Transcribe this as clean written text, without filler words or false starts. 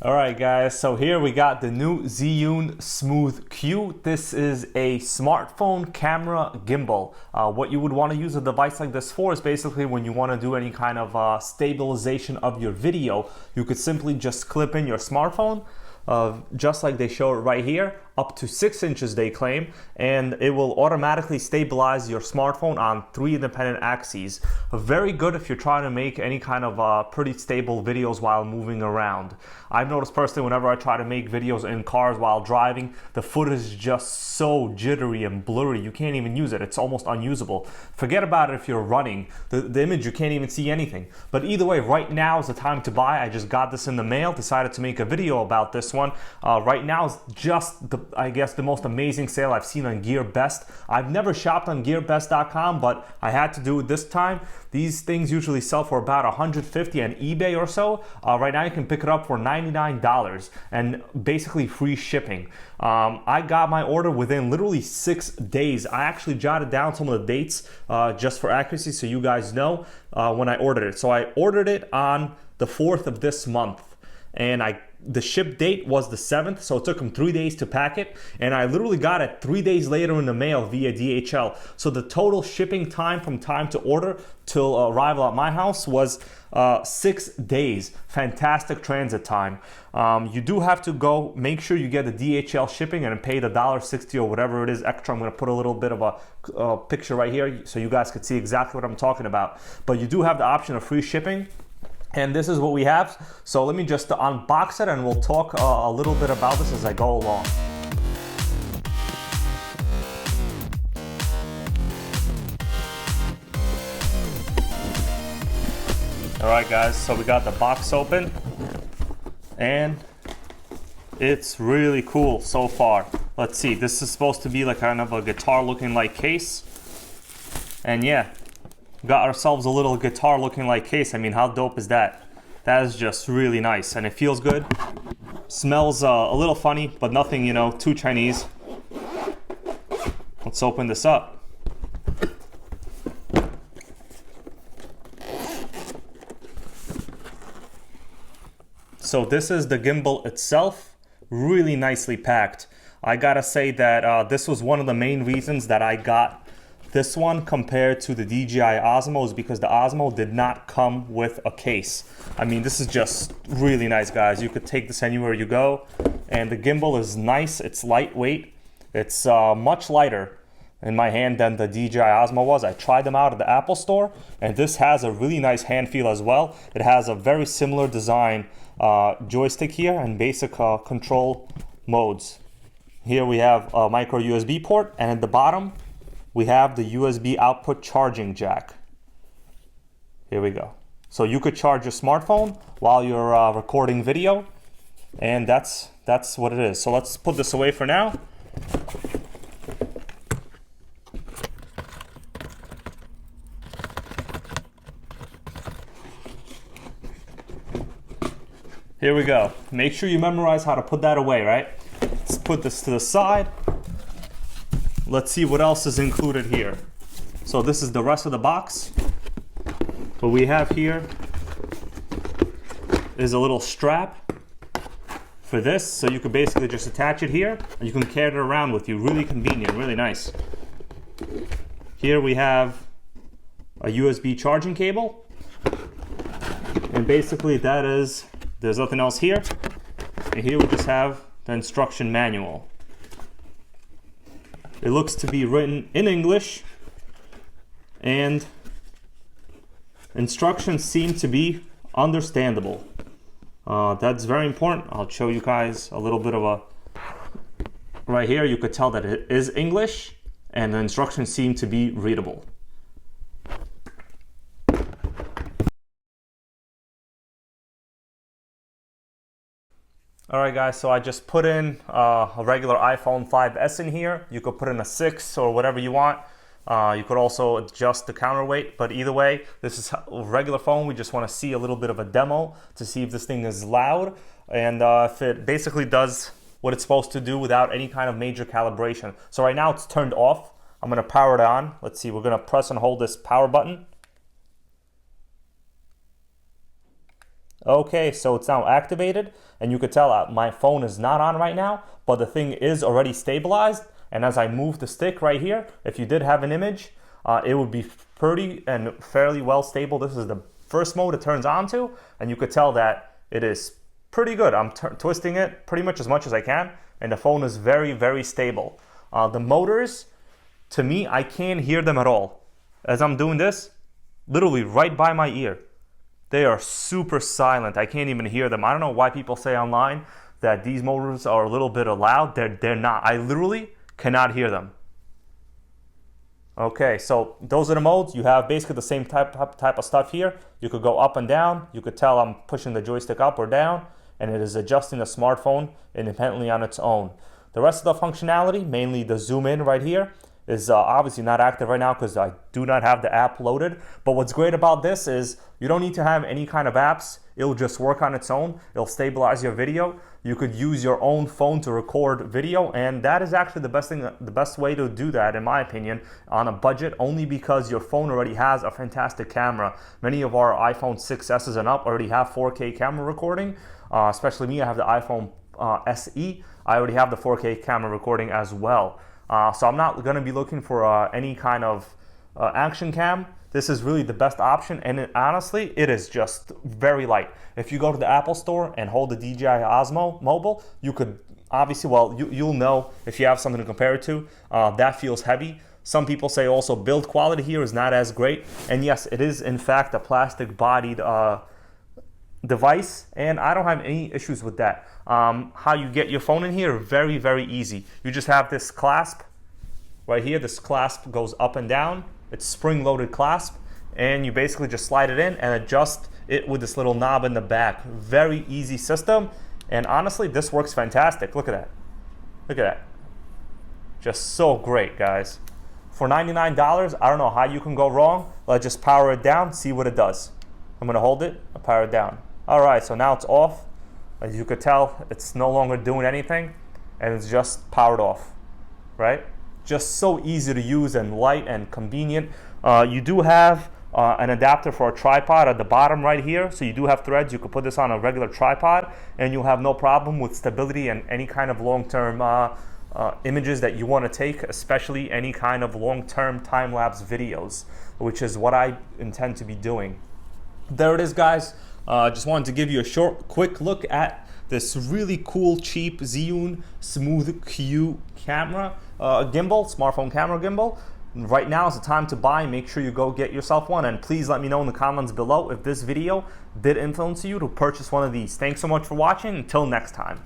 Alright guys, so here we got the new Zhiyun Smooth Q. This is a smartphone camera gimbal. What you would want to use a device like this for is basically when you want to do any kind of stabilization of your video, you could simply just clip in your smartphone, just like they show it right here, up to 6 inches they claim, and it will automatically stabilize your smartphone on 3 independent axes. Very good if you're trying to make any kind of pretty stable videos while moving around. I've noticed personally whenever I try to make videos in cars while driving, the footage is just so jittery and blurry you can't even use it. It's almost unusable. Forget about it if you're running. The image, you can't even see anything. But either way, right now is the time to buy. I just got this in the mail, decided to make a video about this one. Right now is just I guess the most amazing sale I've seen on Gear Best. I've never shopped on gearbest.com, but I had to do it this time. These things usually sell for about $150 on eBay or so. Right now you can pick it up for $99 and basically free shipping. I got my order within literally 6 days. I actually jotted down some of the dates just for accuracy so you guys know when I ordered it. So I ordered it on the 4th of this month, and the ship date was the 7th, so it took them 3 days to pack it, and I literally got it 3 days later in the mail via DHL. So the total shipping time from time to order till arrival at my house was 6 days. Fantastic transit time. You do have to go make sure you get the DHL shipping and pay the $1.60 or whatever it is extra. I'm going to put a little bit of a picture right here so you guys can see exactly what I'm talking about. But you do have the option of free shipping. And this is what we have. So let me just unbox it and we'll talk a little bit about this as I go along. All right guys, so we got the box open and it's really cool so far. Let's see, this is supposed to be like kind of a guitar looking like case. And yeah, got ourselves a little guitar looking like case. I mean, how dope is that? That is just really nice, and it feels good. Smells a little funny, but nothing, you know, too Chinese. Let's open this up. So this is the gimbal itself, really nicely packed. I gotta say that this was one of the main reasons that I got this one compared to the DJI OSMO, is because the OSMO did not come with a case. I mean, this is just really nice, guys. You could take this anywhere you go, and the gimbal is nice. It's lightweight. It's much lighter in my hand than the DJI OSMO was. I tried them out at the Apple Store, and this has a really nice hand feel as well. It has a very similar design joystick here and basic control modes. Here we have a micro USB port, and at the bottom, we have the USB output charging jack. Here we go. So you could charge your smartphone while you're recording video, and that's what it is. So let's put this away for now. Here we go. Make sure you memorize how to put that away, right? Let's put this to the side. Let's see what else is included here. So this is the rest of the box. What we have here is a little strap for this, so you could basically just attach it here and you can carry it around with you. Really convenient, really nice. Here we have a USB charging cable, and basically that is, there's nothing else here. And here we just have the instruction manual. It looks to be written in English, and instructions seem to be understandable. That's very important. I'll show you guys a little bit of a... Right here, you could tell that it is English, and the instructions seem to be readable. Alright guys, so I just put in a regular iPhone 5S in here. You could put in a 6 or whatever you want. You could also adjust the counterweight, but either way, this is a regular phone. We just want to see a little bit of a demo to see if this thing is loud and if it basically does what it's supposed to do without any kind of major calibration. So right now it's turned off. I'm going to power it on. Let's see, we're going to press and hold this power button. Okay, so it's now activated, and you could tell my phone is not on right now, but the thing is already stabilized. And as I move the stick right here, if you did have an image, it would be pretty and fairly well stable. This is the first mode it turns on to, and you could tell that it is pretty good. I'm twisting it pretty much as I can, and the phone is very, very stable. The motors, to me, I can't hear them at all. As I'm doing this, literally right by my ear. They are super silent. I can't even hear them. I don't know why people say online that these motors are a little bit loud. They're not. I literally cannot hear them. Okay, so those are the modes. You have basically the same type of stuff here. You could go up and down. You could tell I'm pushing the joystick up or down, and it is adjusting the smartphone independently on its own. The rest of the functionality, mainly the zoom in right here, is obviously not active right now because I do not have the app loaded. But what's great about this is you don't need to have any kind of apps. It'll just work on its own. It'll stabilize your video. You could use your own phone to record video, and that is actually the best way to do that, in my opinion, on a budget, only because your phone already has a fantastic camera. Many of our iPhone 6s and up already have 4K camera recording. Especially me, I have the iPhone SE. I already have the 4K camera recording as well. So I'm not going to be looking for any kind of action cam. This is really the best option, and honestly, it is just very light. If you go to the Apple Store and hold the DJI OSMO mobile, you could obviously, well, you'll know if you have something to compare it to. That feels heavy. Some people say also build quality here is not as great, and yes, it is in fact a plastic-bodied device, and I don't have any issues with that. How you get your phone in here, very, very easy. You just have this clasp right here. This clasp goes up and down. It's spring-loaded clasp, and you basically just slide it in and adjust it with this little knob in the back. Very easy system, and honestly, this works fantastic. Look at that. Look at that. Just so great, guys. For $99, I don't know how you can go wrong. Let's just power it down, see what it does. I'm gonna hold it, I'll power it down. All right, so now it's off. As you could tell, it's no longer doing anything, and it's just powered off, right? Just so easy to use and light and convenient. You do have an adapter for a tripod at the bottom right here, so you do have threads. You could put this on a regular tripod, and you'll have no problem with stability and any kind of long-term images that you want to take, especially any kind of long-term time-lapse videos, which is what I intend to be doing. There it is, guys. Just wanted to give you a quick look at this really cool, cheap Zhiyun Smooth Q camera gimbal, smartphone camera gimbal. Right now is the time to buy. Make sure you go get yourself one, and please let me know in the comments below if this video did influence you to purchase one of these. Thanks so much for watching. Until next time.